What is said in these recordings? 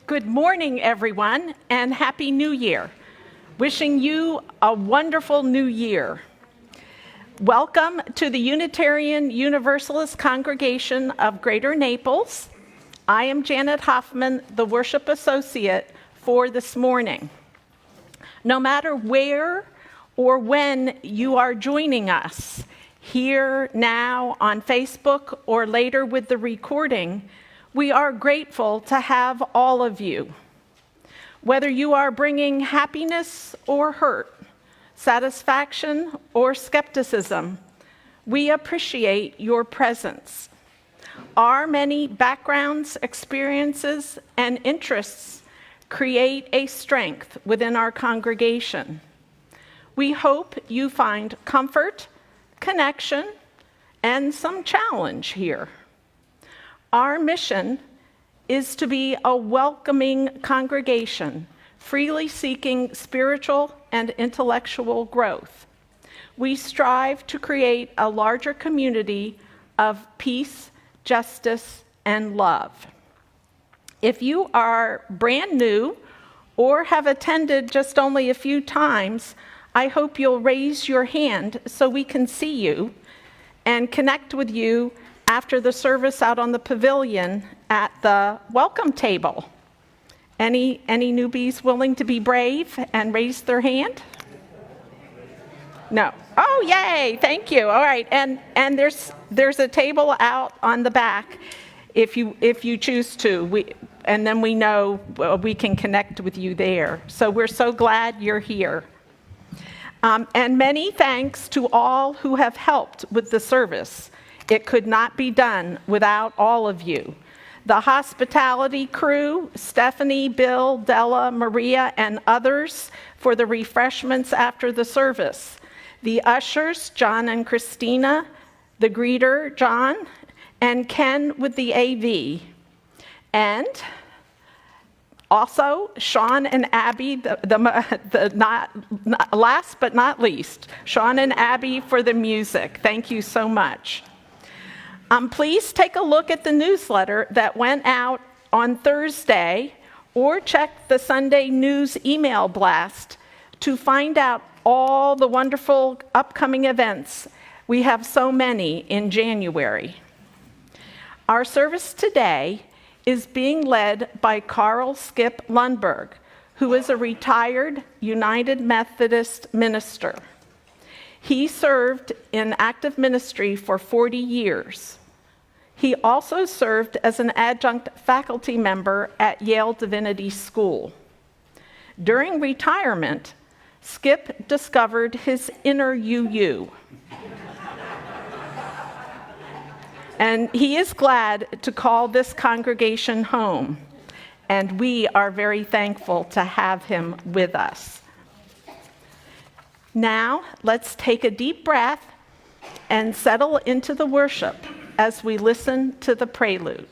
Good morning, everyone, and Happy New Year. Wishing you a wonderful new year. Welcome to the Unitarian Universalist Congregation of Greater Naples. I am Janet Hoffman, the worship associate for this morning. No matter where or when you are joining us, here, now, on Facebook, or later with the recording, we are grateful to have all of you. Whether you are bringing happiness or hurt, satisfaction or skepticism, we appreciate your presence. Our many backgrounds, experiences, and interests create a strength within our congregation. We hope you find comfort, connection, and some challenge here. Our mission is to be a welcoming congregation, freely seeking spiritual and intellectual growth. We strive to create a larger community of peace, justice, and love. If you are brand new or have attended just only a few times, I hope you'll raise your hand so we can see you and connect with you after the service out on the pavilion at the welcome table. Any newbies willing to be brave and raise their hand? No. Oh, yay, thank you. All right, and there's a table out on the back if you choose to. And then we know we can connect with you there. So we're so glad you're here. And many thanks to all who have helped with the service. It could not be done without all of you. The hospitality crew, Stephanie, Bill, Della, Maria, and others for the refreshments after the service. The ushers, John and Christina, the greeter, John, and Ken with the AV. And also, Sean and Abby, last but not least, Sean and Abby for the music. Thank you so much. Please take a look at the newsletter that went out on Thursday or check the Sunday news email blast to find out all the wonderful upcoming events. We have so many in January. Our service today is being led by Carl Skip Lundberg, who is a retired United Methodist minister. He served in active ministry for 40 years. He also served as an adjunct faculty member at Yale Divinity School. During retirement, Skip discovered his inner UU. And he is glad to call this congregation home, and we are very thankful to have him with us. Now, let's take a deep breath and settle into the worship as we listen to the prelude.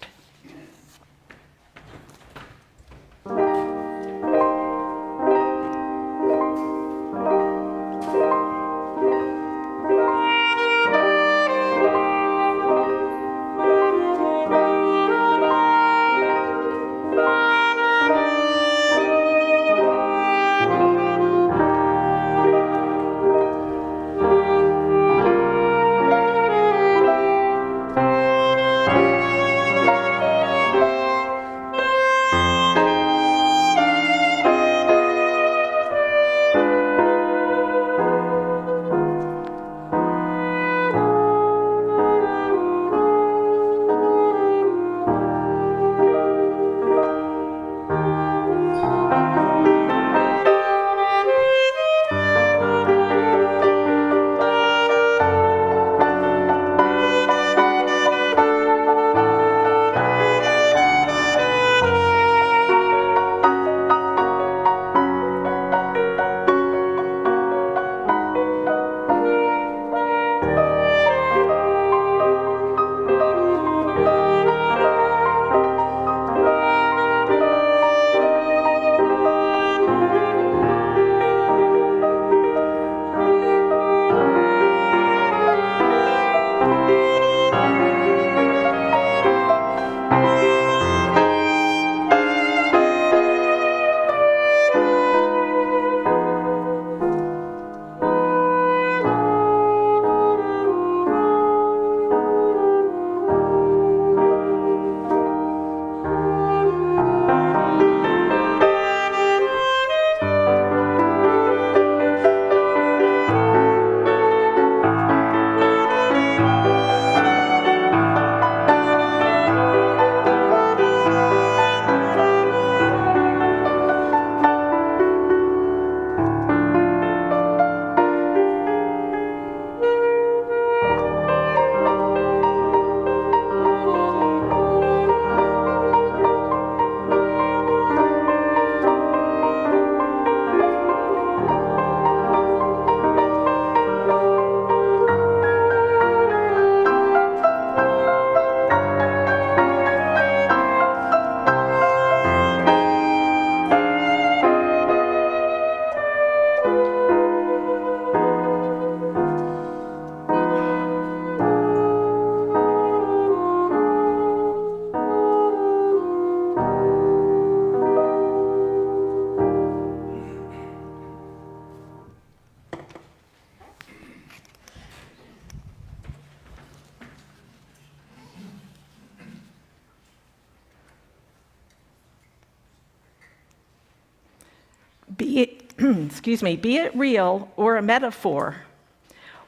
Be it, be it real or a metaphor,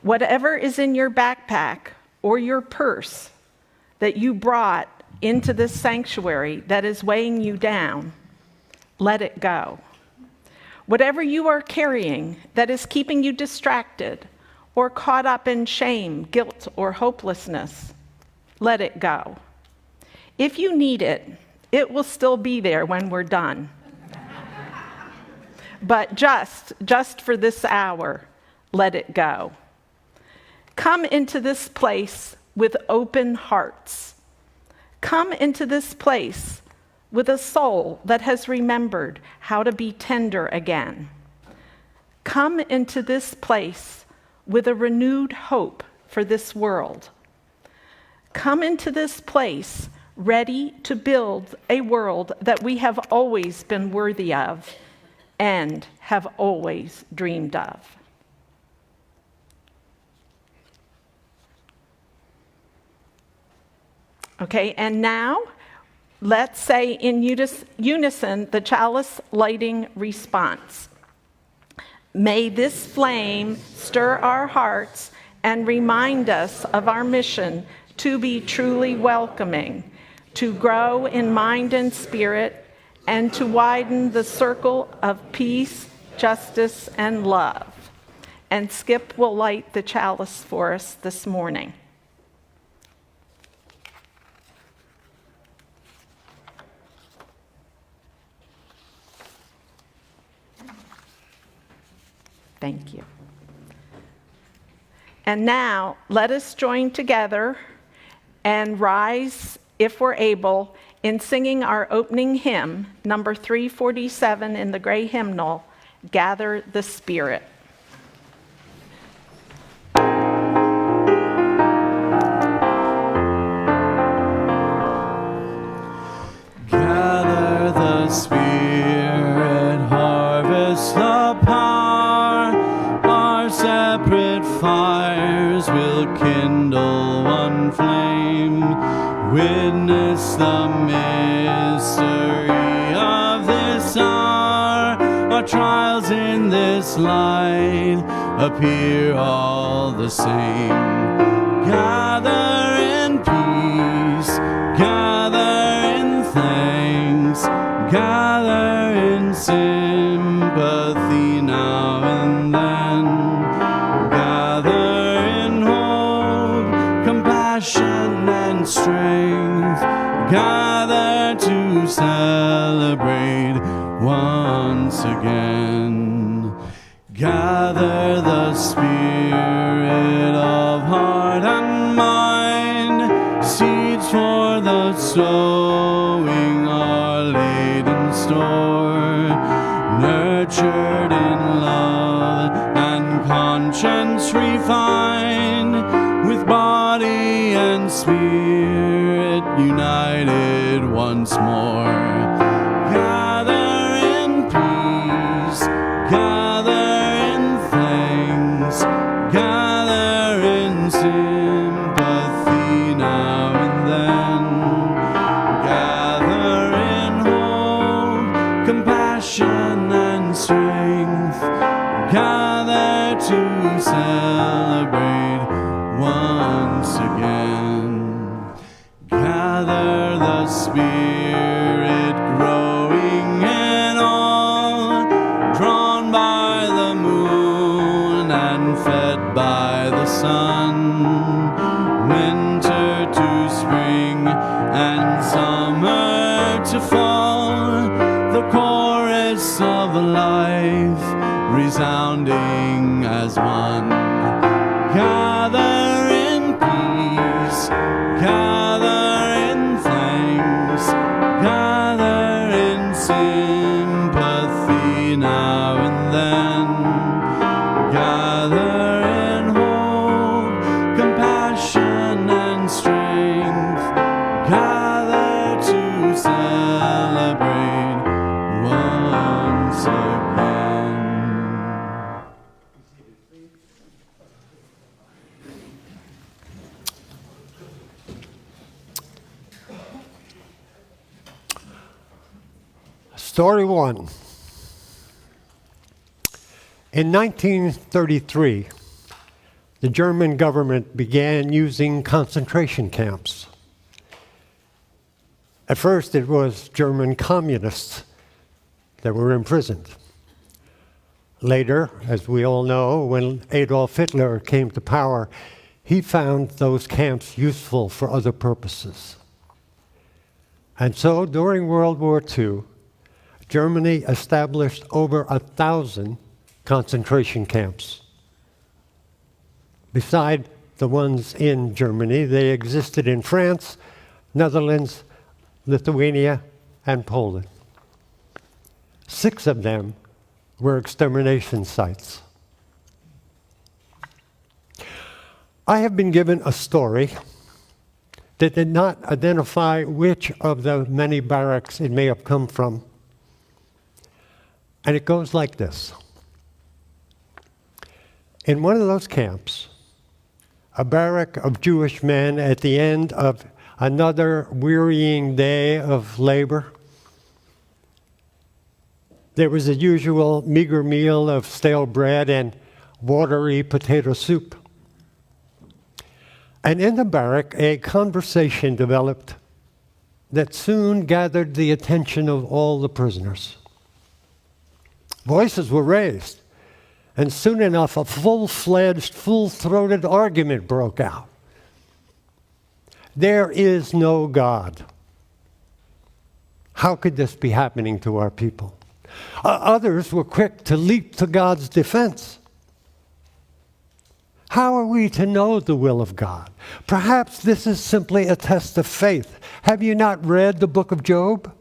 whatever is in your backpack or your purse that you brought into this sanctuary that is weighing you down, let it go. Whatever you are carrying that is keeping you distracted or caught up in shame, guilt, or hopelessness, let it go. If you need it, it will still be there when we're done. But just for this hour, let it go. Come into this place with open hearts. Come into this place with a soul that has remembered how to be tender again. Come into this place with a renewed hope for this world. Come into this place ready to build a world that we have always been worthy of and have always dreamed of. Okay, and now let's say in unison the chalice lighting response. May this flame stir our hearts and remind us of our mission to be truly welcoming, to grow in mind and spirit, and to widen the circle of peace, justice, and love. And Skip will light the chalice for us this morning. Thank you. And now, let us join together and rise, if we're able, in singing our opening hymn, number 347 in the gray hymnal, Gather the Spirit. Gather the Spirit, harvest the power, our separate fires will kindle one flame. Witness the mystery of this hour, our trials in this light appear all the same. Gather in peace, gather in thanks, gather in sympathy now and then, gather in hope, compassion and strength, gather to celebrate once again. Gather the spirit of heart and mind, seeds for the sowing are laid in store, nurtured in love and conscience refined, with body and spirit united once more. Gather in peace, gather in thanks, gather in sympathy now and then, gather in hope, compassion and strength, gather to celebrate once again. Gather the Spirit growing in all, drawn by the moon and fed by the sun, winter to spring and summer to fall, the chorus of life resounding as one. Gather in peace, gather in thanks, gather in sympathy now and then, gather in hope, compassion and strength, gather to celebrate once again. Story 1. In 1933, the German government began using concentration camps. At first, it was German communists that were imprisoned. Later, as we all know, when Adolf Hitler came to power, he found those camps useful for other purposes. And so, during World War II, Germany established over 1,000 concentration camps. Beside the ones in Germany, they existed in France, Netherlands, Lithuania, and Poland. 6 of them were extermination sites. I have been given a story that did not identify which of the many barracks it may have come from. And it goes like this. In one of those camps, a barrack of Jewish men at the end of another wearying day of labor, there was the usual meager meal of stale bread and watery potato soup. And in the barrack, a conversation developed that soon gathered the attention of all the prisoners. Voices were raised, and soon enough a full-fledged, full-throated argument broke out. There is no God. How could this be happening to our people? Others were quick to leap to God's defense. How are we to know the will of God? Perhaps this is simply a test of faith. Have you not read the book of Job?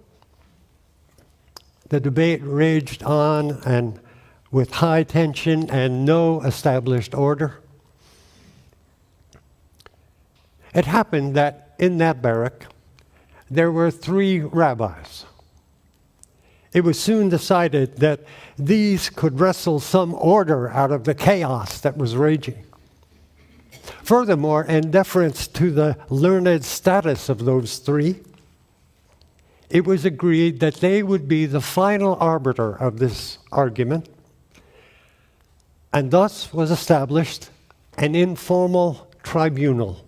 The debate raged on and with high tension and no established order. It happened that in that barrack, there were 3 rabbis. It was soon decided that these could wrestle some order out of the chaos that was raging. Furthermore, in deference to the learned status of those 3, it was agreed that they would be the final arbiter of this argument, and thus was established an informal tribunal.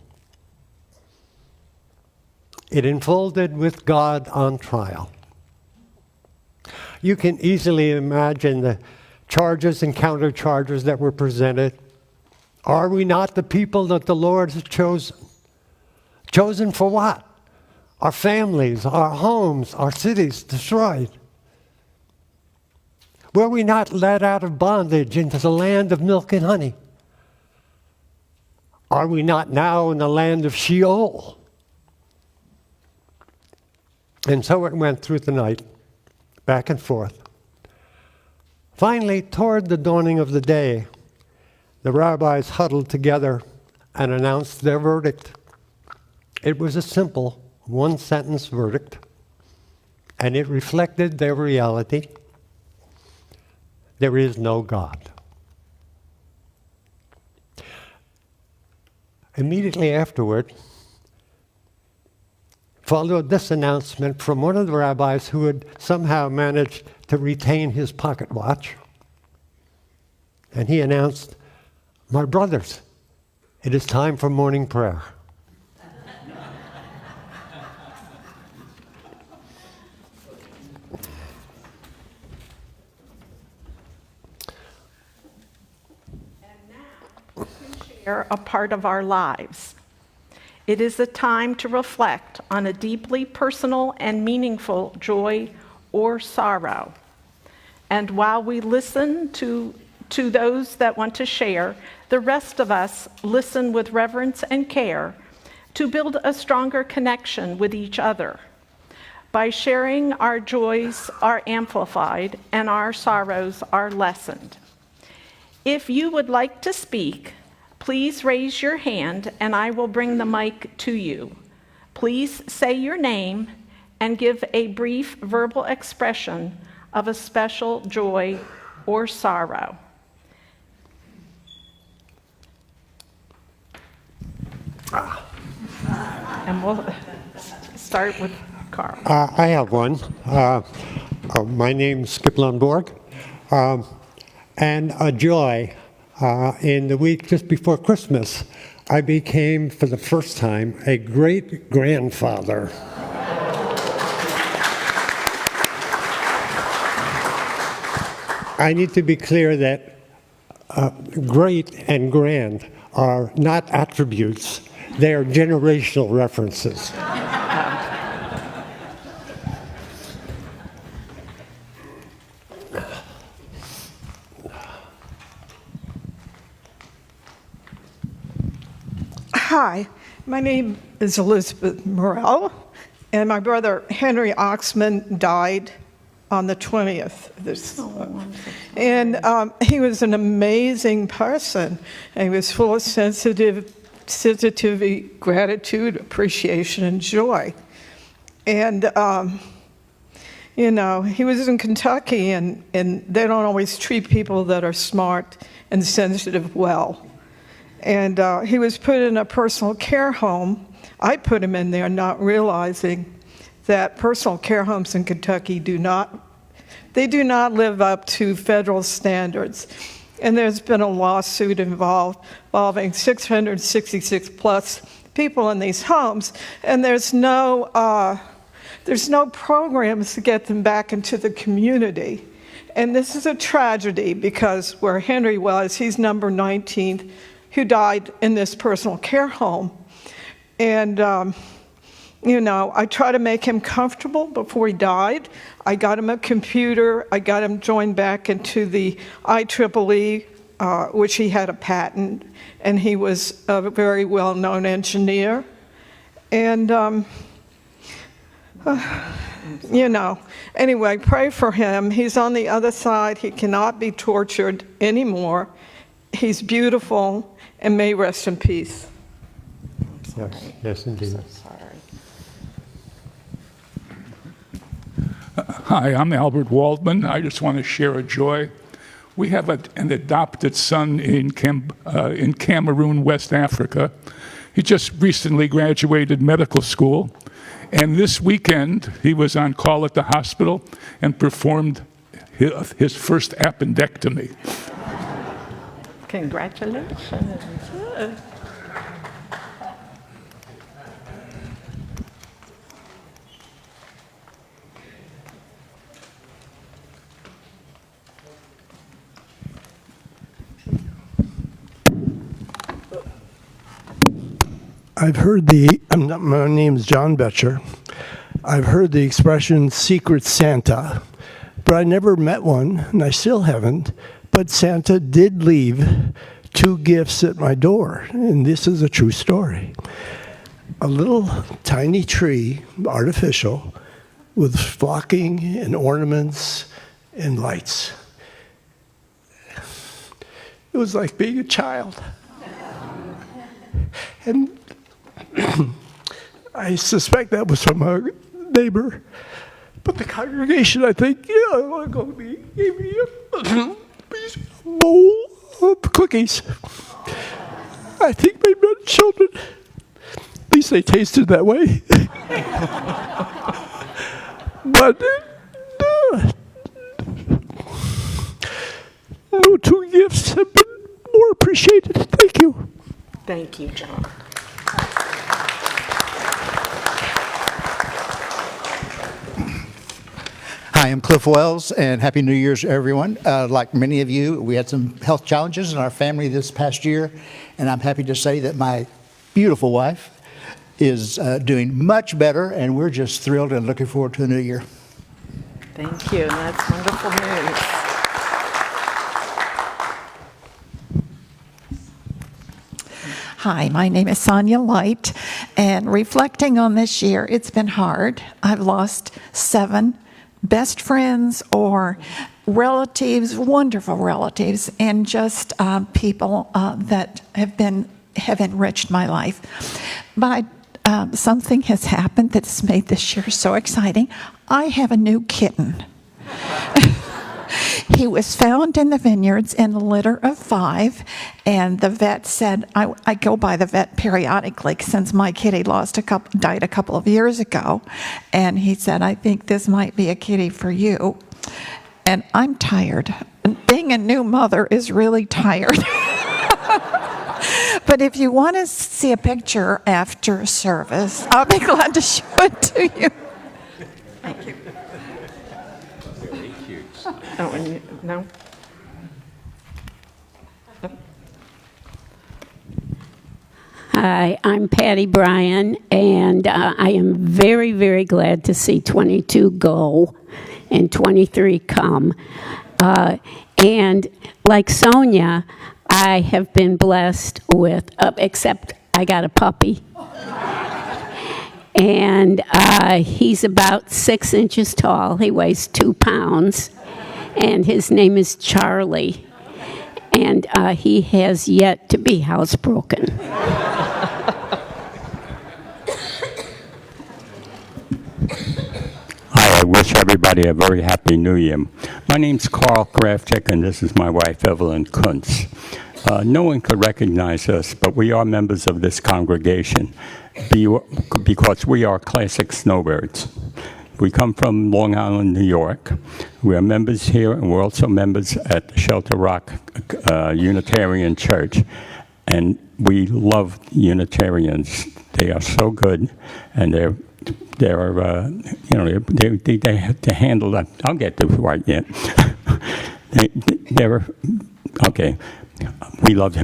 It unfolded with God on trial. You can easily imagine the charges and countercharges that were presented. Are we not the people that the Lord has chosen? Chosen for what? Our families, our homes, our cities destroyed. Were we not led out of bondage into the land of milk and honey? Are we not now in the land of Sheol? And so it went through the night, back and forth. Finally, toward the dawning of the day, the rabbis huddled together and announced their verdict. It was a simple, one-sentence verdict, and it reflected their reality. There is no God. Immediately afterward, followed this announcement from one of the rabbis who had somehow managed to retain his pocket watch. And he announced, "My brothers, it is time for morning prayer." A part of our lives. It is a time to reflect on a deeply personal and meaningful joy or sorrow. And while we listen to those that want to share, the rest of us listen with reverence and care to build a stronger connection with each other. By sharing, our joys are amplified and our sorrows are lessened. If you would like to speak, please raise your hand and I will bring the mic to you. Please say your name and give a brief verbal expression of a special joy or sorrow. And we'll start with Carl. I have one. My name's Skip Lundborg, and a joy. In the week just before Christmas, I became, for the first time, a great-grandfather. I need to be clear that great and grand are not attributes, they are generational references. Hi, my name is Elizabeth Morell, and my brother Henry Oxman died on the 20th. And he was an amazing person. And he was full of sensitivity, gratitude, appreciation, and joy. And, you know, he was in Kentucky, and they don't always treat people that are smart and sensitive well. And he was put in a personal care home. I put him in there not realizing that personal care homes in Kentucky do not live up to federal standards. And there's been a lawsuit involving 666 plus people in these homes, and there's no programs to get them back into the community. And this is a tragedy because where Henry was, he's number 19th who died in this personal care home. And, you know, I tried to make him comfortable before he died. I got him a computer. I got him joined back into the IEEE, which he had a patent, and he was a very well-known engineer. And, you know, anyway, pray for him. He's on the other side. He cannot be tortured anymore. He's beautiful, and may rest in peace. Yes, yes, indeed. Hi, I'm Albert Waldman. I just want to share a joy. We have an adopted son in Cameroon, West Africa. He just recently graduated medical school, and this weekend he was on call at the hospital and performed his first appendectomy. Congratulations. I've heard my name's John Betcher. I've heard the expression Secret Santa, but I never met one, and I still haven't. But Santa did leave 2 gifts at my door, and this is a true story. A little tiny tree, artificial, with flocking and ornaments and lights. It was like being a child. And I suspect that was from a neighbor, but the congregation, I think, gave me a bowl of cookies. I think they meant children. At least they tasted that way. But no 2 gifts have been more appreciated. Thank you. Thank you, John. Hi, I'm Cliff Wells, and Happy New Year's, everyone. Like many of you, we had some health challenges in our family this past year, and I'm happy to say that my beautiful wife is doing much better, and we're just thrilled and looking forward to the new year. Thank you. That's wonderful news. Hi, my name is Sonia Light, and reflecting on this year, it's been hard. I've lost 7 best friends or relatives, wonderful relatives, and just people that have enriched my life. But something has happened that's made this year so exciting. I have a new kitten. He was found in the vineyards in a litter of 5, and the vet said, I go by the vet periodically since my kitty died a couple of years ago, and he said, I think this might be a kitty for you. And I'm tired. Being a new mother is really tired. But if you want to see a picture after service, I'll be glad to show it to you. Thank you. Oh, and no? Hi, I'm Patty Bryan, and I am very, very glad to see 22 go and 23 come. And like Sonia, I have been blessed with, except I got a puppy. And he's about 6 inches tall. He weighs 2 pounds. And his name is Charlie. And he has yet to be housebroken. Hi, I wish everybody a very happy new year. My name's Carl Krafchick, and this is my wife, Evelyn Kuntz. No one could recognize us, but we are members of this congregation because we are classic snowbirds. We come from Long Island, New York. We are members here, and we're also members at Shelter Rock Unitarian Church. And we love Unitarians. They are so good, and they have to handle that. I'll get this right yet. Okay. We love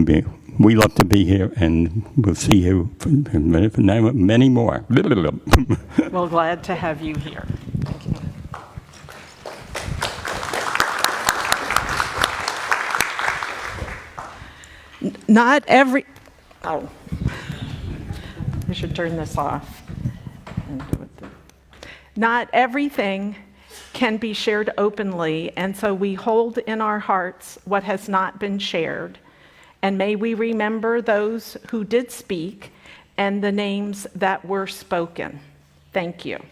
to be here, and we'll see you for many more. Well, glad to have you here. Thank you. Not every, oh, I should turn this off. Not everything can be shared openly, and so we hold in our hearts what has not been shared. And may we remember those who did speak and the names that were spoken. Thank you.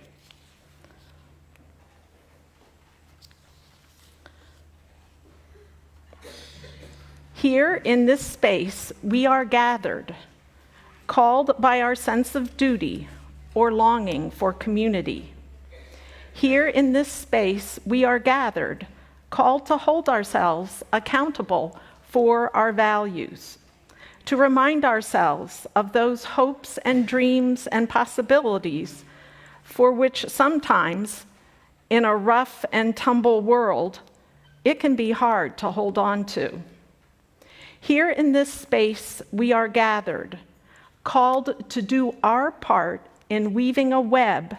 Here in this space, we are gathered, called by our sense of duty or longing for community. Here in this space, we are gathered, called to hold ourselves accountable for our values, to remind ourselves of those hopes and dreams and possibilities for which sometimes, in a rough and tumble world, it can be hard to hold on to. Here in this space, we are gathered, called to do our part in weaving a web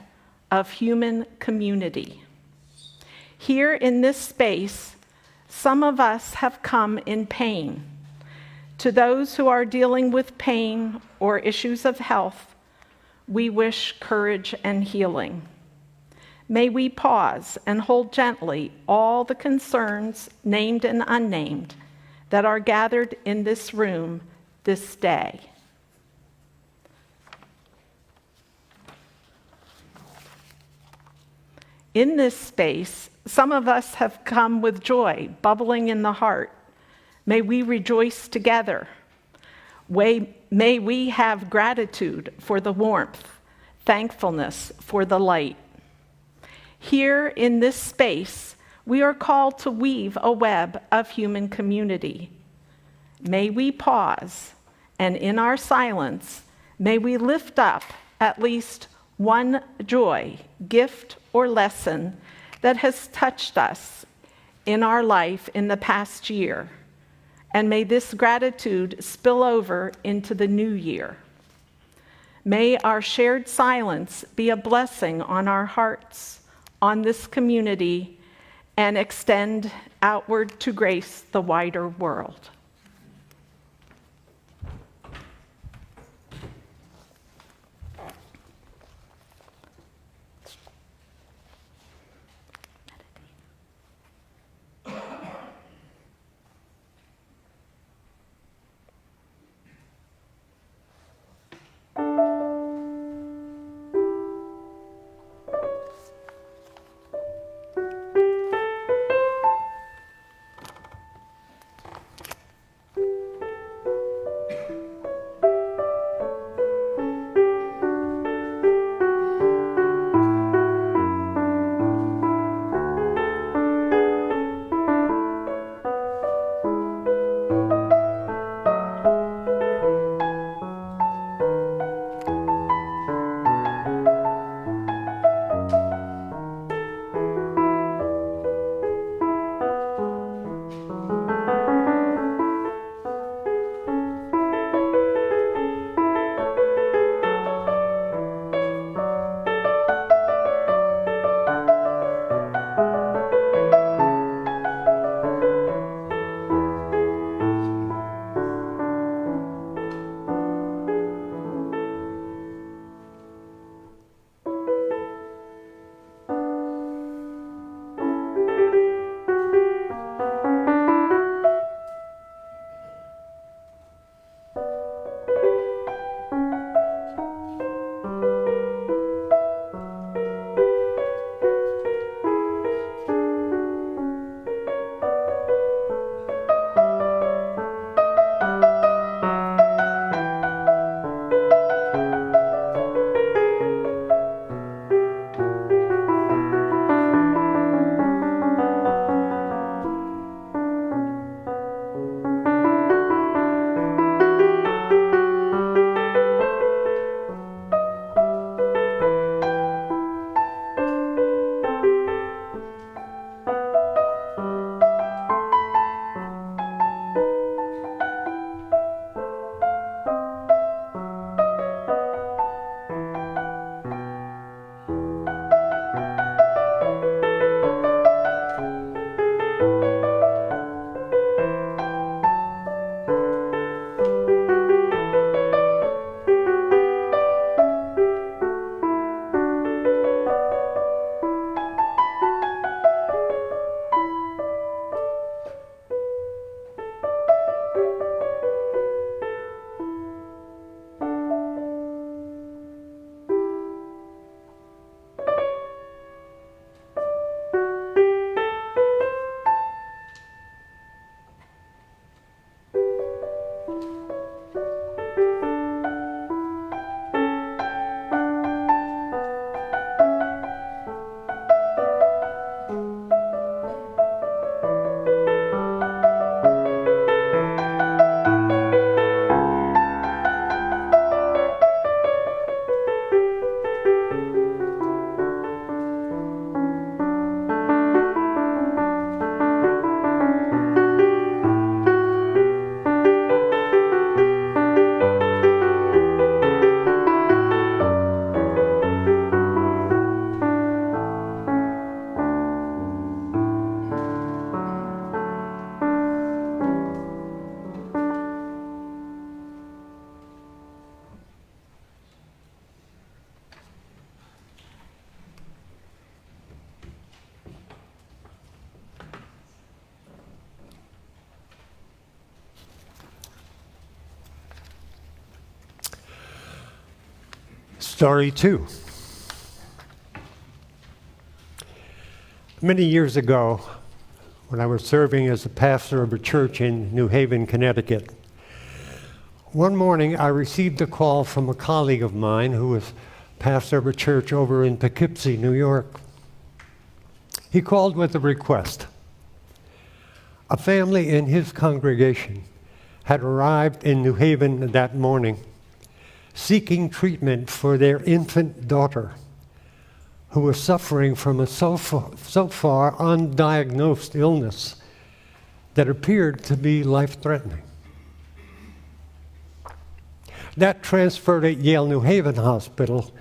of human community. Here in this space, some of us have come in pain. To those who are dealing with pain or issues of health, we wish courage and healing. May we pause and hold gently all the concerns, named and unnamed, that are gathered in this room this day. In this space, some of us have come with joy bubbling in the heart. May we rejoice together. May we have gratitude for the warmth, thankfulness for the light. Here in this space, we are called to weave a web of human community. May we pause, and in our silence, may we lift up at least one joy, gift, or lesson that has touched us in our life in the past year. And may this gratitude spill over into the new year. May our shared silence be a blessing on our hearts, on this community, and extend outward to grace the wider world. Story 2. Many years ago, when I was serving as a pastor of a church in New Haven, Connecticut, one morning I received a call from a colleague of mine who was pastor of a church over in Poughkeepsie, New York. He called with a request. A family in his congregation had arrived in New Haven that morning seeking treatment for their infant daughter, who was suffering from a so far undiagnosed illness that appeared to be life-threatening. That transfer to Yale New Haven Hospital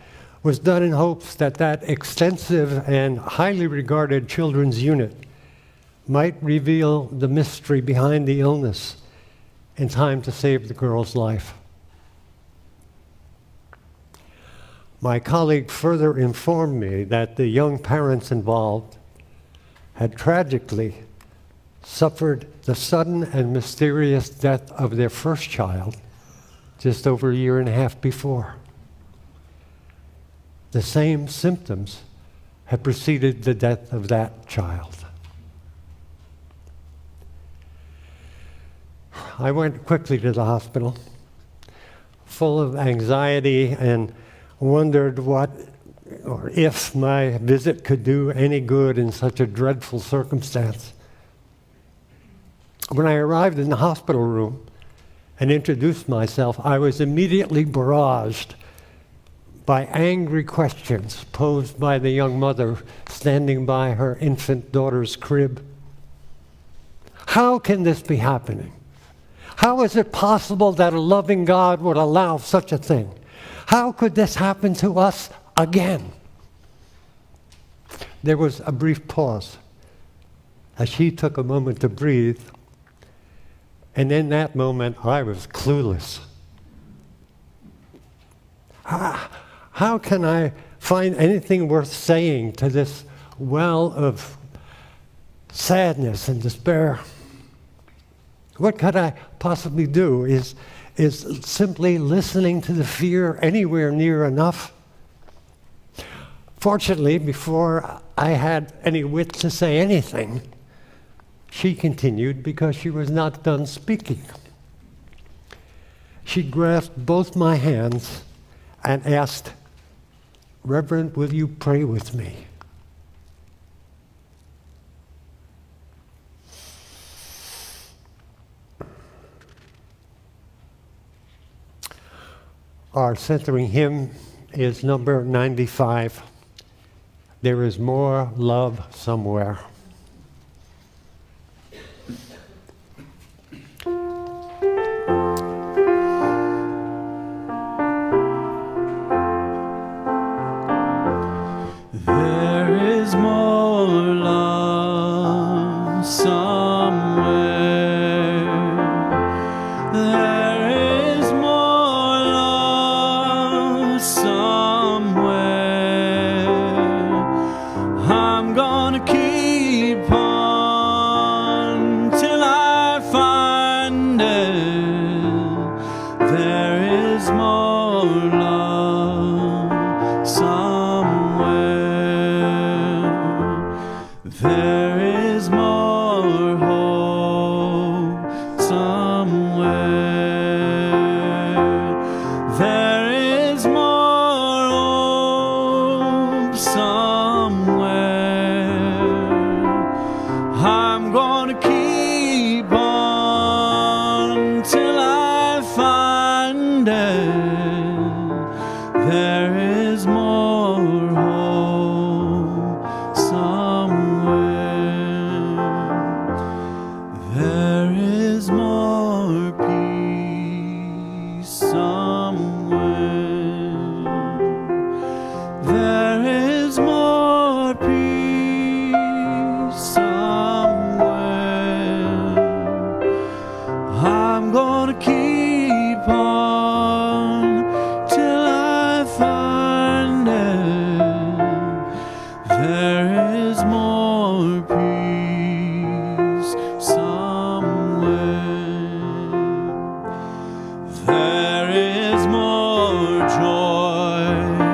was done in hopes that that extensive and highly regarded children's unit might reveal the mystery behind the illness in time to save the girl's life. My colleague further informed me that the young parents involved had tragically suffered the sudden and mysterious death of their first child just over a year and a half before. The same symptoms had preceded the death of that child. I went quickly to the hospital, full of anxiety, and wondered what or if my visit could do any good in such a dreadful circumstance. When I arrived in the hospital room and introduced myself, I was immediately barraged by angry questions posed by the young mother standing by her infant daughter's crib. How can this be happening? How is it possible that a loving God would allow such a thing? How could this happen to us again? There was a brief pause as she took a moment to breathe, and in that moment I was clueless. How can I find anything worth saying to this well of sadness and despair? What could I possibly do? Is simply listening to the fear anywhere near enough? Fortunately, before I had any wit to say anything, she continued because she was not done speaking. She grasped both my hands and asked, "Reverend, will you pray with me?" Our centering hymn is number 95. There is more love somewhere. There is more love somewhere. There is more love somewhere. I'm gonna keep on till I find it. There is more love somewhere. There is more hope somewhere. There is more hope somewhere. I'm gonna keep on till I find it. There is more hope somewhere. There is more peace somewhere. There is more peace somewhere. I'm gonna keep on till I find it. There is more peace somewhere. There is more joy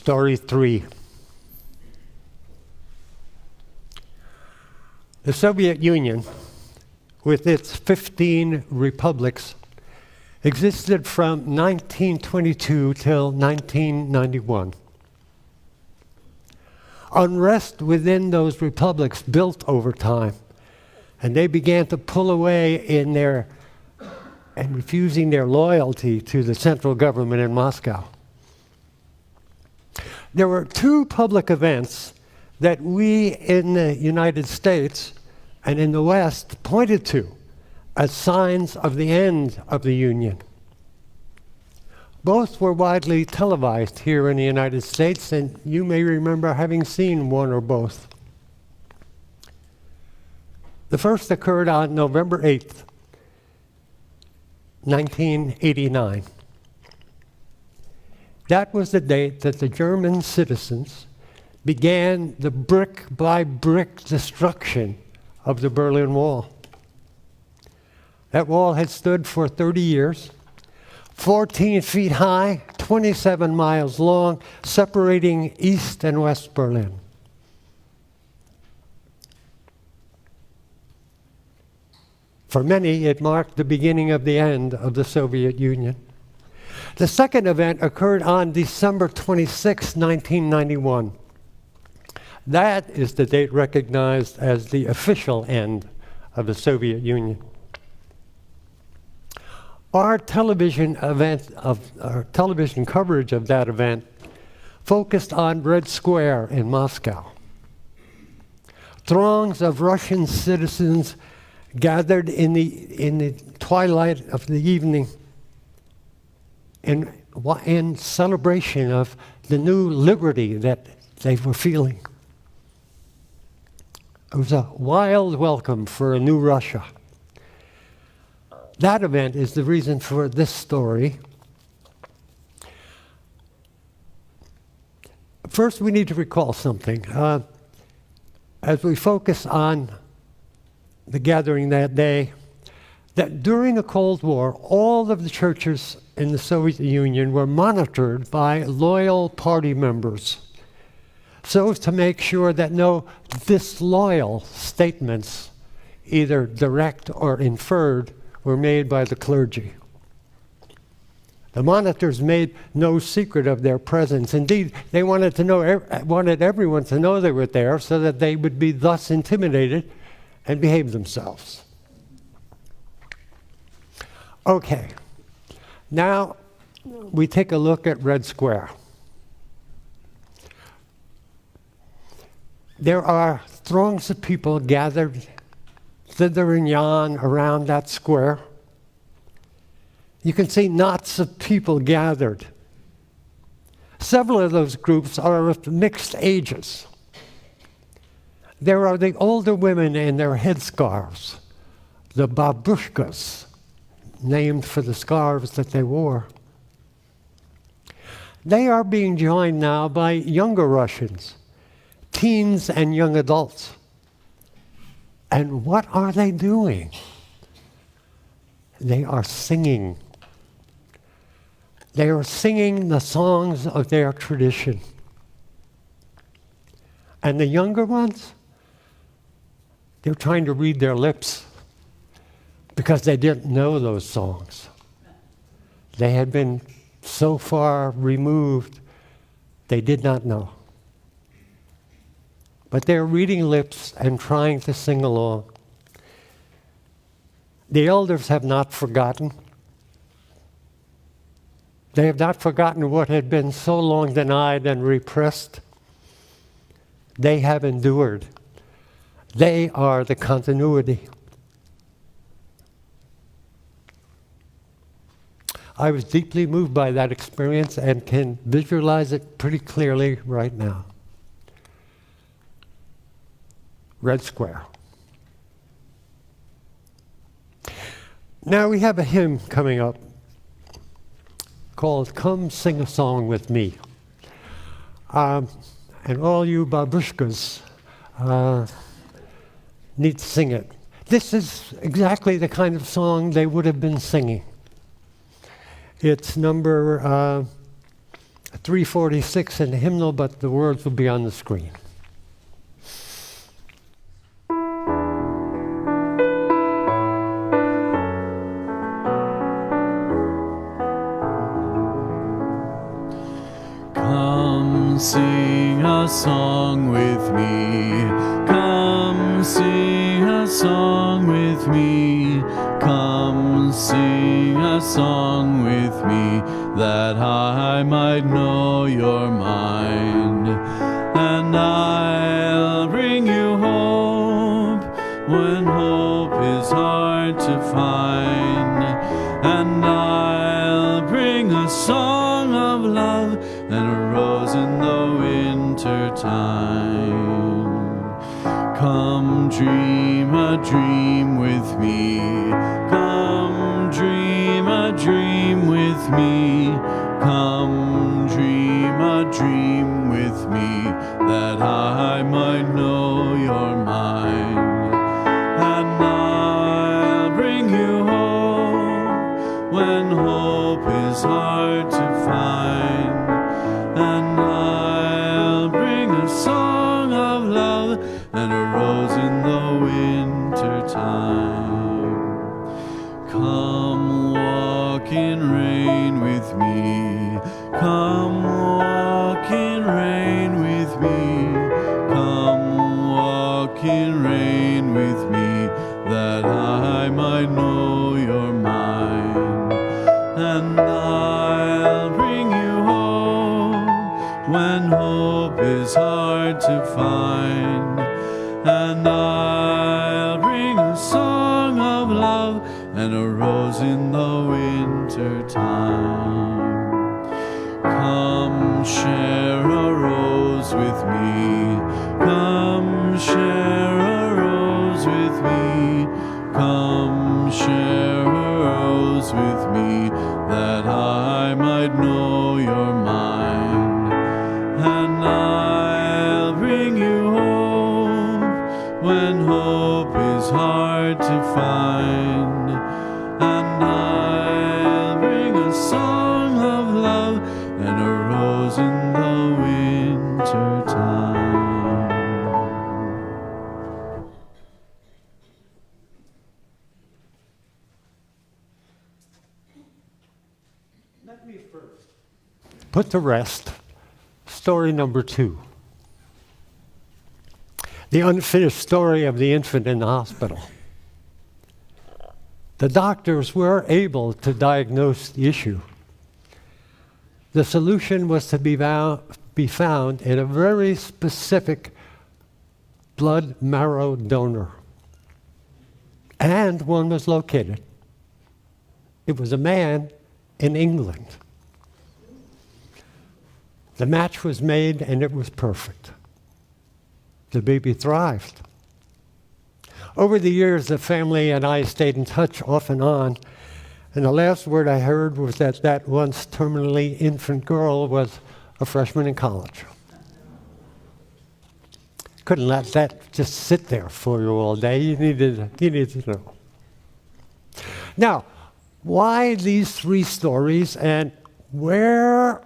Story 3. The Soviet Union, with its 15 republics, existed from 1922 till 1991. Unrest within those republics built over time, and they began to pull away in their and refusing their loyalty to the central government in Moscow. There were two public events that we in the United States and in the West pointed to as signs of the end of the Union. Both were widely televised here in the United States, and you may remember having seen one or both. The first occurred on November 8th, 1989. That was the date that the German citizens began the brick-by-brick destruction of the Berlin Wall. That wall had stood for 30 years, 14 feet high, 27 miles long, separating East and West Berlin. For many, it marked the beginning of the end of the Soviet Union. The second event occurred on December 26, 1991. That is the date recognized as the official end of the Soviet Union. Our television coverage of that event focused on Red Square in Moscow. Throngs of Russian citizens gathered in the twilight of the evening in celebration of the new liberty that they were feeling. It was a wild welcome for a new Russia. That event is the reason for this story. First, we need to recall something. As we focus on the gathering that day, that during the Cold War, all of the churches in the Soviet Union were monitored by loyal party members, so as to make sure that no disloyal statements, either direct or inferred, were made by the clergy. The monitors made no secret of their presence. Indeed, they wanted everyone to know they were there so that they would be thus intimidated and behave themselves. Okay, now we take a look at Red Square. There are throngs of people gathered thither and yon around that square. You can see knots of people gathered. Several of those groups are of mixed ages. There are the older women in their headscarves, the babushkas, named for the scarves that they wore. They are being joined now by younger Russians, teens and young adults. And what are they doing? They are singing. They are singing the songs of their tradition. And the younger ones, they're trying to read their lips because they didn't know those songs. They had been so far removed, they did not know. But they're reading lips and trying to sing along. The elders have not forgotten. They have not forgotten what had been so long denied and repressed. They have endured. They are the continuity. I was deeply moved by that experience and can visualize it pretty clearly right now. Red Square. Now we have a hymn coming up called Come Sing a Song with Me. And all you babushkas need to sing it. This is exactly the kind of song they would have been singing. It's number 346 in the hymnal, but the words will be on the screen. Come sing a song with me. Come sing a song with me. Come sing a song with me, that I might know your mind. And I'll bring you hope when hope is hard to find. And I'll bring a song of love and a rose in the winter time. Come dream a dream with me. Come dream a dream with me. Come dream a dream with me, that I might know your mind. And I'll bring you hope when hope is hard to find. And I'll bring a song of love and a rose in the winter time. Come walk in rain with me. Come walk in rain with me. Come walk in rain with me, that I might know your mind. And I'll bring you hope when hope is hard to find. And I'll bring a song of love and a rose in the winter time. Come share a rose with me. Come share a rose with me. Come share a rose with me, that I might know your mind. And I'll bring you hope when hope is hard to find. And I'll bring a song of love and a rose in the winter time. Let me first put to rest story number 2. The unfinished story of the infant in the hospital. The doctors were able to diagnose the issue. The solution was to be found in a very specific blood marrow donor. And one was located. It was a man in England. The match was made and it was perfect. The baby thrived. Over the years, the family and I stayed in touch off and on, and the last word I heard was that that once terminally infant girl was a freshman in college. Couldn't let that just sit there for you all day. You needed to know. Now, why these 3 stories, and where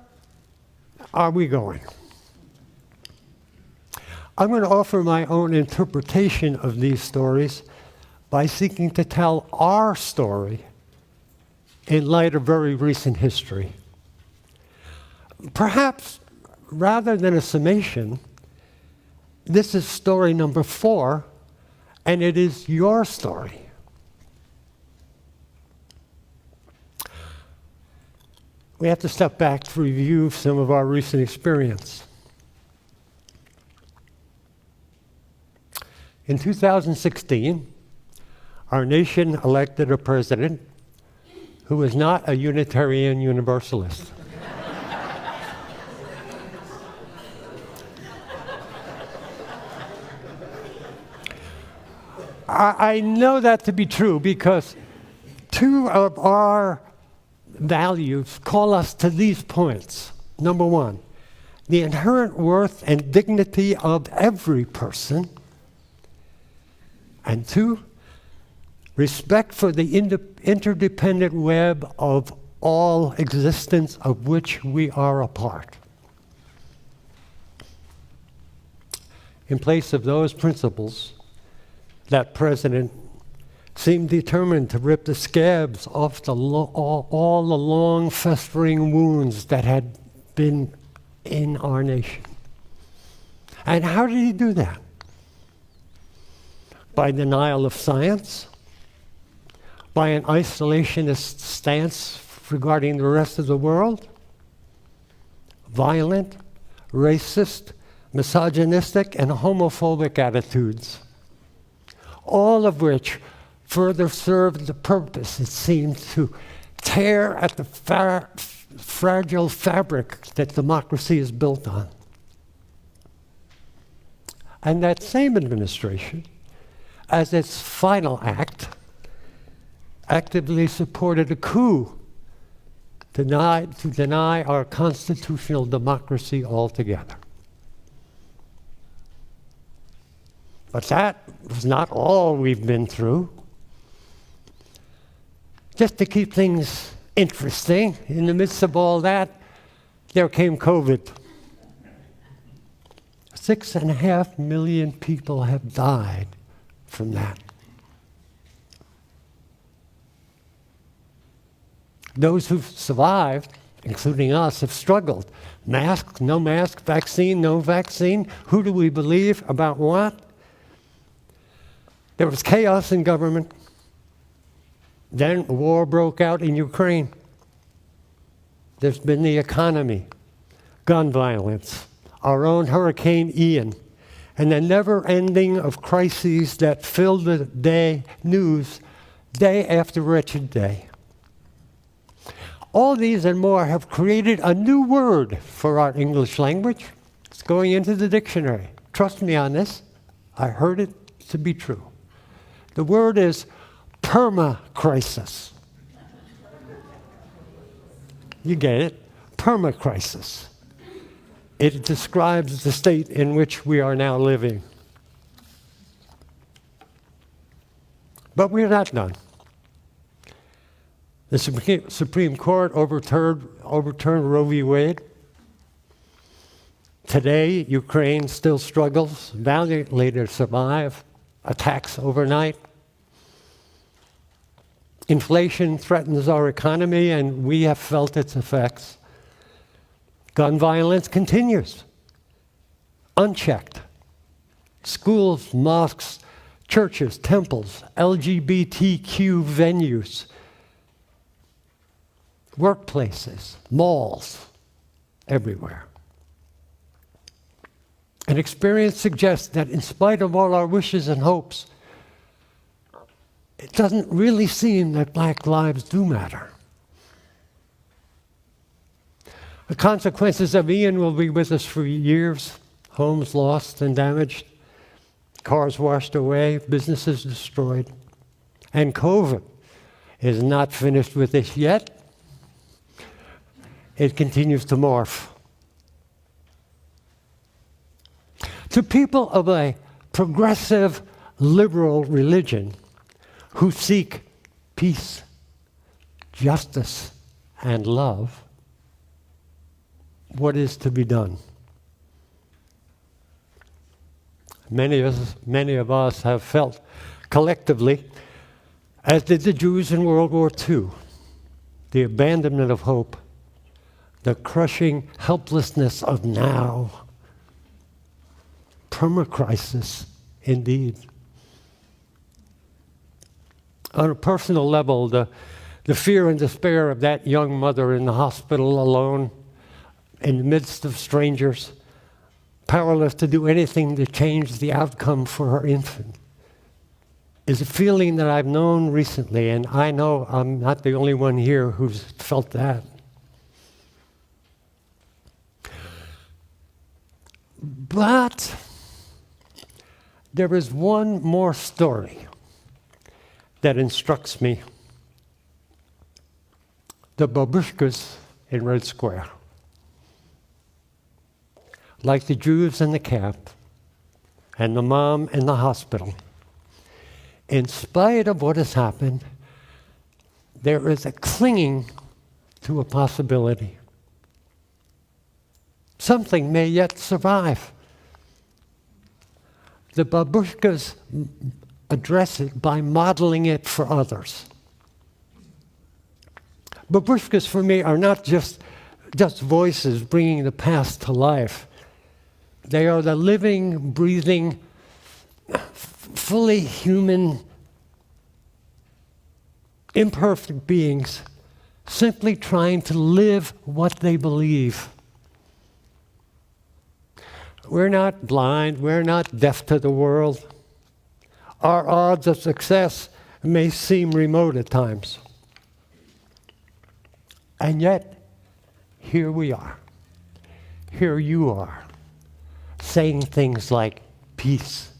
are we going? I'm going to offer my own interpretation of these stories by seeking to tell our story in light of very recent history. Perhaps, rather than a summation, this is story number 4, and it is your story. We have to step back to review some of our recent experience. In 2016, our nation elected a president who was not a Unitarian Universalist. I know that to be true because 2 of our values call us to these points. Number 1, the inherent worth and dignity of every person. And 2, respect for the interdependent web of all existence of which we are a part. In place of those principles, that president seemed determined to rip the scabs off all the long festering wounds that had been in our nation. And how did he do that? By denial of science, by an isolationist stance regarding the rest of the world, violent, racist, misogynistic, and homophobic attitudes, all of which further served the purpose, it seemed, to tear at the fragile fabric that democracy is built on. And that same administration, as its final act, actively supported a coup to deny our constitutional democracy altogether. But that was not all we've been through. Just to keep things interesting, in the midst of all that, there came COVID. 6.5 million people have died from that. Those who've survived, including us, have struggled. Mask, no mask, vaccine, no vaccine. Who do we believe about what? There was chaos in government. Then war broke out in Ukraine. There's been the economy, gun violence, our own Hurricane Ian, and the never-ending of crises that filled the news day after wretched day. All these and more have created a new word for our English language. It's going into the dictionary. Trust me on this. I heard it to be true. The word is permacrisis. You get it? Permacrisis. It describes the state in which we are now living. But we're not done. The Supreme Court overturned Roe v. Wade. Today, Ukraine still struggles valiantly to survive attacks overnight. Inflation threatens our economy, and we have felt its effects. Gun violence continues, unchecked. Schools, mosques, churches, temples, LGBTQ venues, workplaces, malls, everywhere. And experience suggests that in spite of all our wishes and hopes, it doesn't really seem that black lives do matter. The consequences of Ian will be with us for years. Homes lost and damaged, cars washed away, businesses destroyed. And COVID is not finished with this yet. It continues to morph. To people of a progressive, liberal religion who seek peace, justice, and love, what is to be done? Many of us have felt collectively, as did the Jews in World War II, the abandonment of hope, the crushing helplessness of now. Permacrisis, indeed. On a personal level, the fear and despair of that young mother in the hospital alone, in the midst of strangers, powerless to do anything to change the outcome for her infant, is a feeling that I've known recently, and I know I'm not the only one here who's felt that. But there is one more story that instructs me. The babushkas in Red Square. Like the Jews in the camp and the mom in the hospital, in spite of what has happened, there is a clinging to a possibility. Something may yet survive. The babushkas address it by modeling it for others. Babushkas for me are not just voices bringing the past to life. They are the living, breathing, fully human, imperfect beings simply trying to live what they believe. We're not blind, we're not deaf to the world. Our odds of success may seem remote at times. And yet, here we are. Here you are, saying things like peace,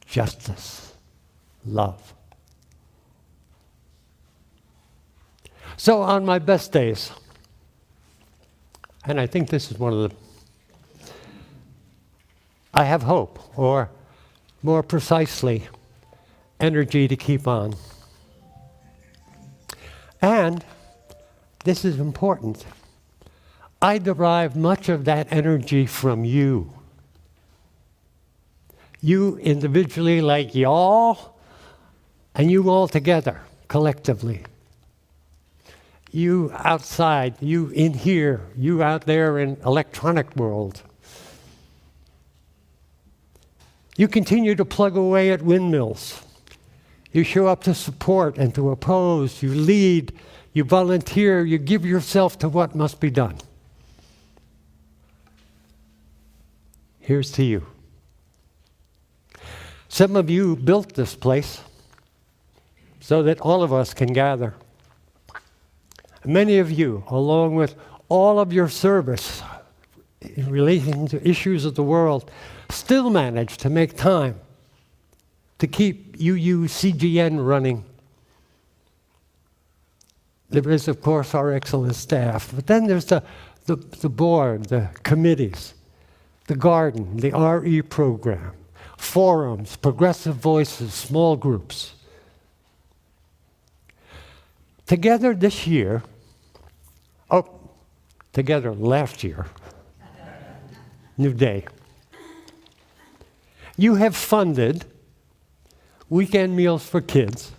justice, love. So on my best days, and I think this is one of the, I have hope, or more precisely, energy to keep on. And this is important. I derive much of that energy from you. You individually, like y'all, and you all together, collectively. You outside, you in here, you out there in electronic world. You continue to plug away at windmills. You show up to support and to oppose. You lead, you volunteer, you give yourself to what must be done. Here's to you. Some of you built this place so that all of us can gather. Many of you, along with all of your service in relation to issues of the world, still manage to make time to keep UUCGN running. There is, of course, our excellent staff, but then there's the board, the committees, the garden, the RE program, forums, progressive voices, small groups. Together this year, together last year, new day, you have funded weekend meals for kids,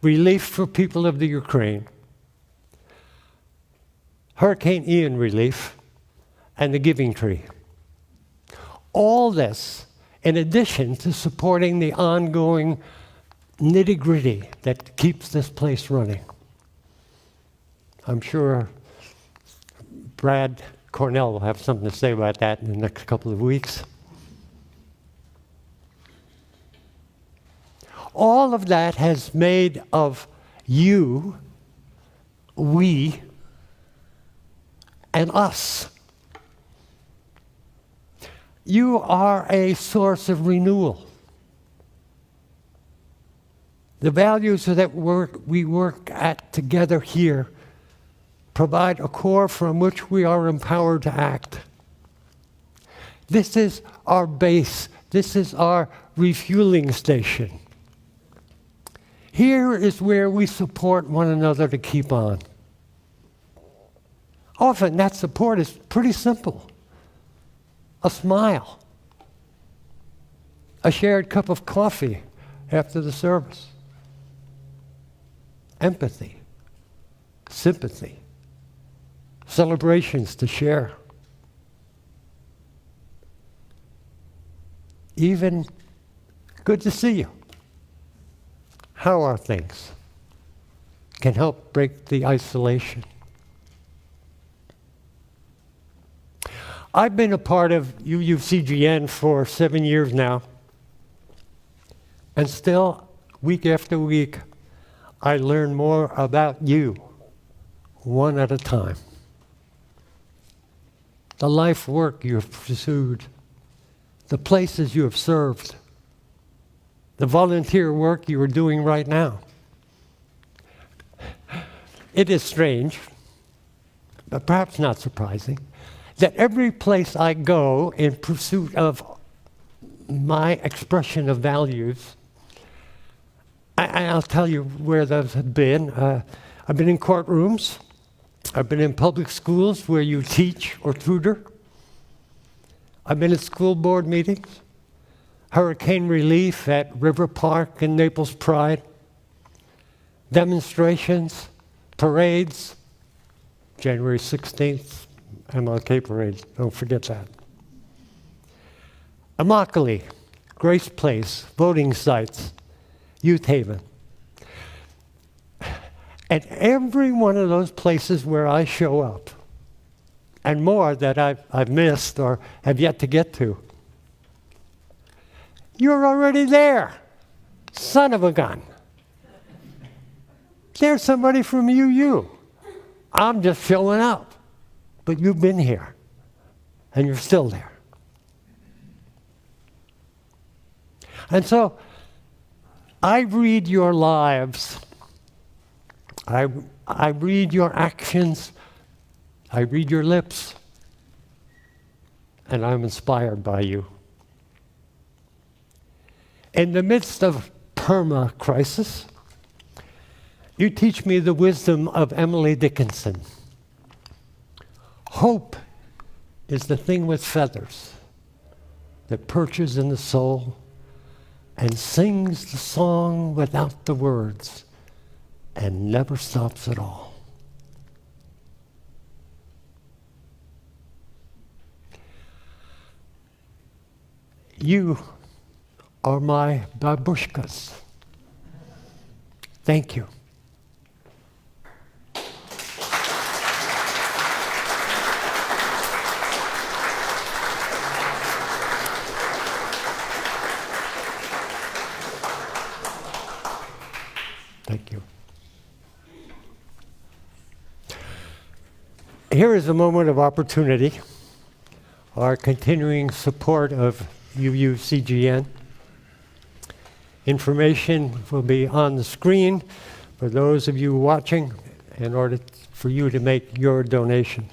relief for people of the Ukraine, Hurricane Ian relief, and the Giving Tree. All this in addition to supporting the ongoing nitty-gritty that keeps this place running. I'm sure Brad Cornell will have something to say about that in the next couple of weeks. All of that has made of you, we, and us. You are a source of renewal. The values that we work at together here provide a core from which we are empowered to act. This is our base. This is our refueling station. Here is where we support one another to keep on. Often that support is pretty simple. A smile. A shared cup of coffee after the service. Empathy. Sympathy. Celebrations to share. Even good to see you. How are things? Can help break the isolation. I've been a part of UUCGN for 7 years now, and still, week after week, I learn more about you, one at a time. The life work you have pursued, the places you have served, the volunteer work you are doing right now. It is strange, but perhaps not surprising, that every place I go in pursuit of my expression of values, I'll tell you where those have been. I've been in courtrooms. I've been in public schools where you teach or tutor. I've been at school board meetings, hurricane relief at River Park and Naples Pride, demonstrations, parades, January 16th, MLK parade, don't forget that. Immokalee, Grace Place, voting sites, Youth Haven. At every one of those places where I show up, and more that I've missed or have yet to get to, you're already there, son of a gun. There's somebody from UU. I'm just showing up, but you've been here, and you're still there. And so, I read your lives. I read your actions. I read your lips. And I'm inspired by you. In the midst of perma-crisis, you teach me the wisdom of Emily Dickinson. Hope is the thing with feathers that perches in the soul and sings the song without the words and never stops at all. You are my babushkas. Thank you. Thank you. Here is a moment of opportunity. Our continuing support of UUCGN. Information will be on the screen for those of you watching in order for you to make your donations.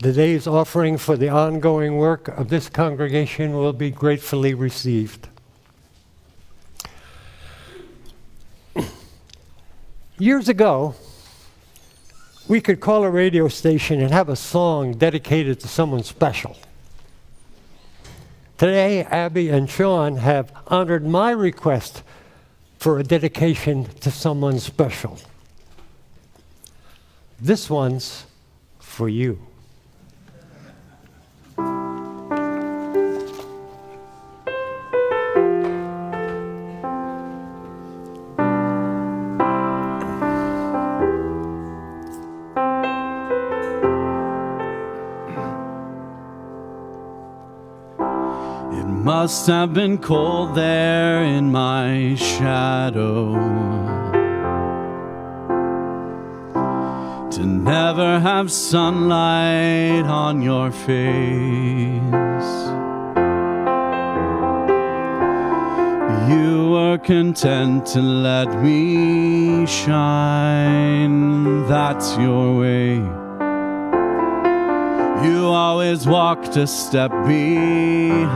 Today's offering for the ongoing work of this congregation will be gratefully received. Years ago, we could call a radio station and have a song dedicated to someone special. Today, Abby and Sean have honored my request for a dedication to someone special. This one's for you. Must have been cold there in my shadow to never have sunlight on your face. You were content to let me shine, that's your way. You always walked a step behind.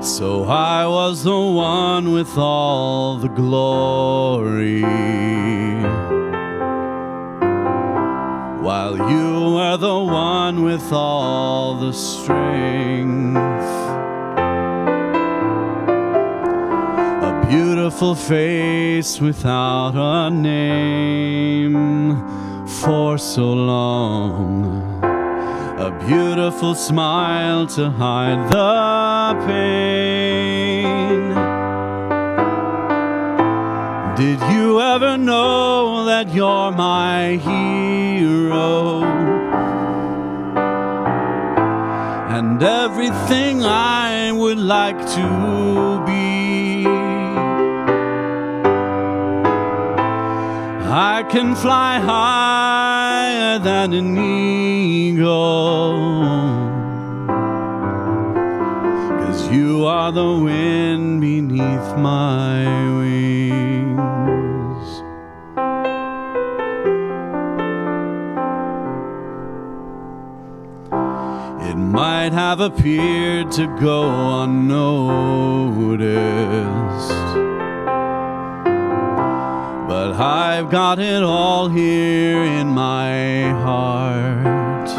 So I was the one with all the glory, while you were the one with all the strength. Beautiful face without a name for so long. A beautiful smile to hide the pain. Did you ever know that you're my hero? And everything I would like to be. I can fly higher than an eagle, 'cause you are the wind beneath my wings. It might have appeared to go unnoticed. But I've got it all here in my heart.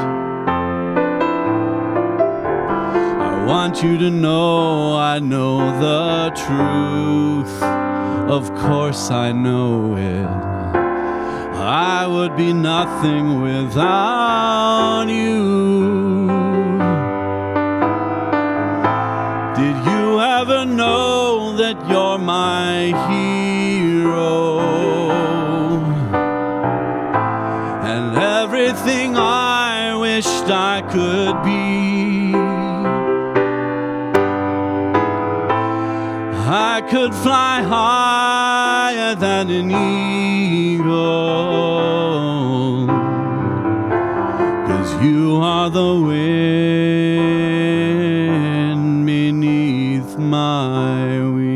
I want you to know I know the truth. Of course I know it. I would be nothing without you. Did you ever know that you're my hero? And everything I wished I could be. I could fly higher than an eagle, 'cause you are the wind beneath my wings.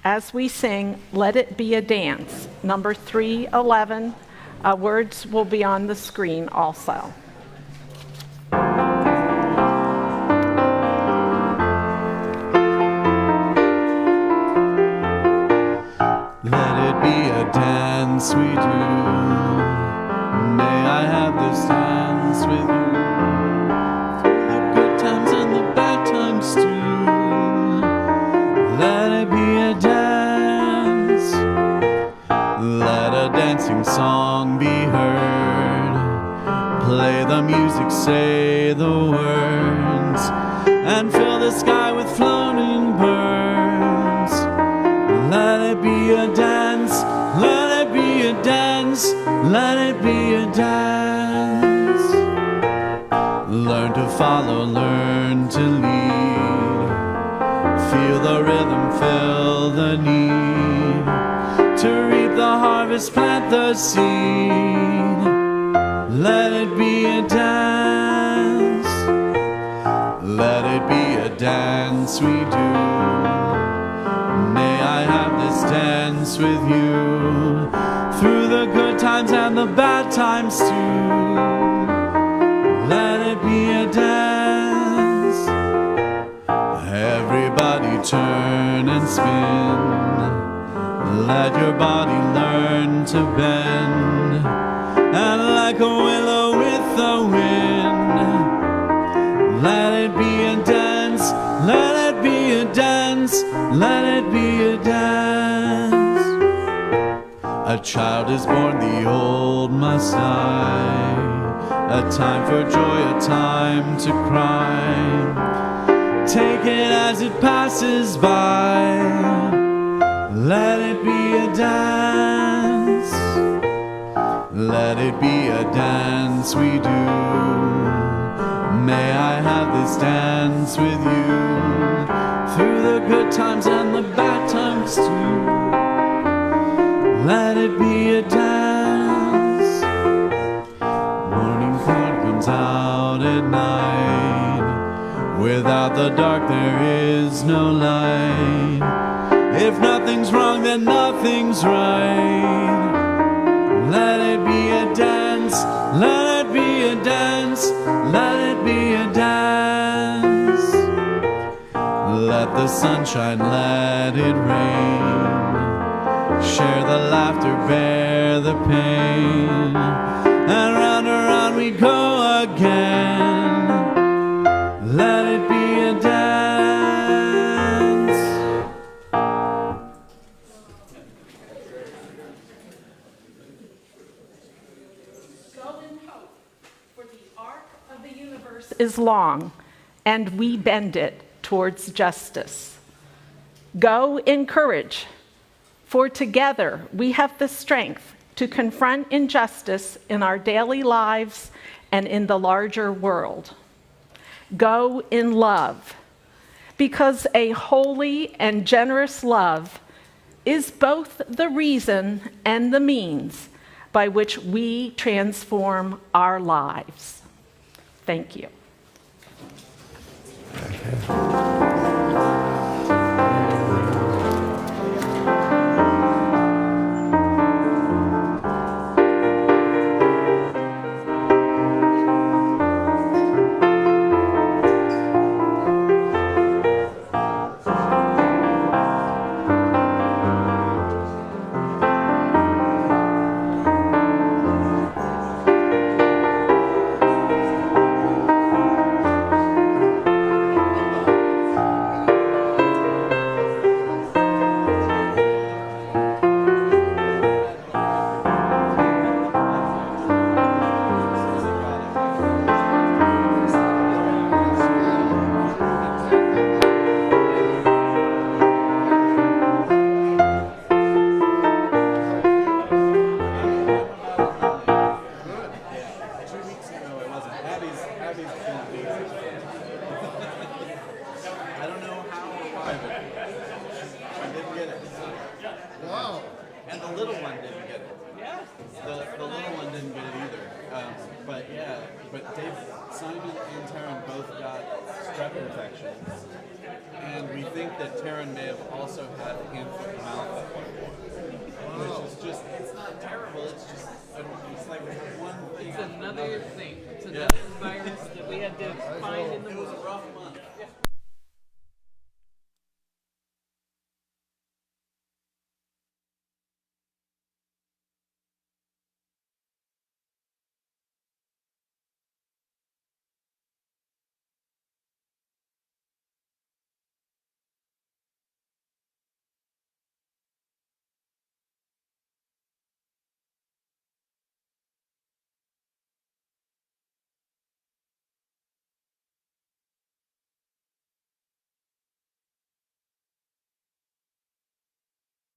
As we sing, Let It Be a Dance, number 311, words will be on the screen also. Let it be a dance we do. May I have this dance with you. Through the good times and the bad times too. Let it be a dance. Let a dancing song be heard. Play the music, say the words, and fill the sky with floating birds. Let it be a dance. Let it be a dance. Let it be a dance. Learn to follow, learn to lead. Feel the rhythm, feel the need. To reap the harvest, plant the seed. Let it be a dance. Let it be a dance we do. May I have this dance with you. Through the good times and the bad times too. Let it be a dance. Everybody turn and spin. Let your body learn to bend. And like a willow with the wind. Let it be a dance. Let it be a dance. Let it be a dance. A child is born, the old must die. A time for joy, a time to cry. Take it as it passes by. Let it be a dance. Let it be a dance we do. May I have this dance with you. Through the good times and the bad times too. Let it be a dance. Morning sun comes out at night. Without the dark there is no light. If nothing's wrong then nothing's right. Let it be a dance. Let it be a dance. Let it be a dance. Let the sunshine, let it rain. Share the laughter, bear the pain. And round and round we go again. Let it be a dance. Go in hope, for the arc of the universe is long, and we bend it towards justice. Go in courage, for together we have the strength to confront injustice in our daily lives and in the larger world. Go in love, because a holy and generous love is both the reason and the means by which we transform our lives. Thank you. I don't know how or why, but I didn't get it. Wow. And the little one didn't get it. Yeah. The little one didn't get it either. But yeah, but Simon and Taryn both got strep infections. And we think that Taryn may have also had hand, foot, and mouth at one point. Which is just, it's not terrible, it's just, it's like one thing. It's another thing. It's another virus that we had to find in the world.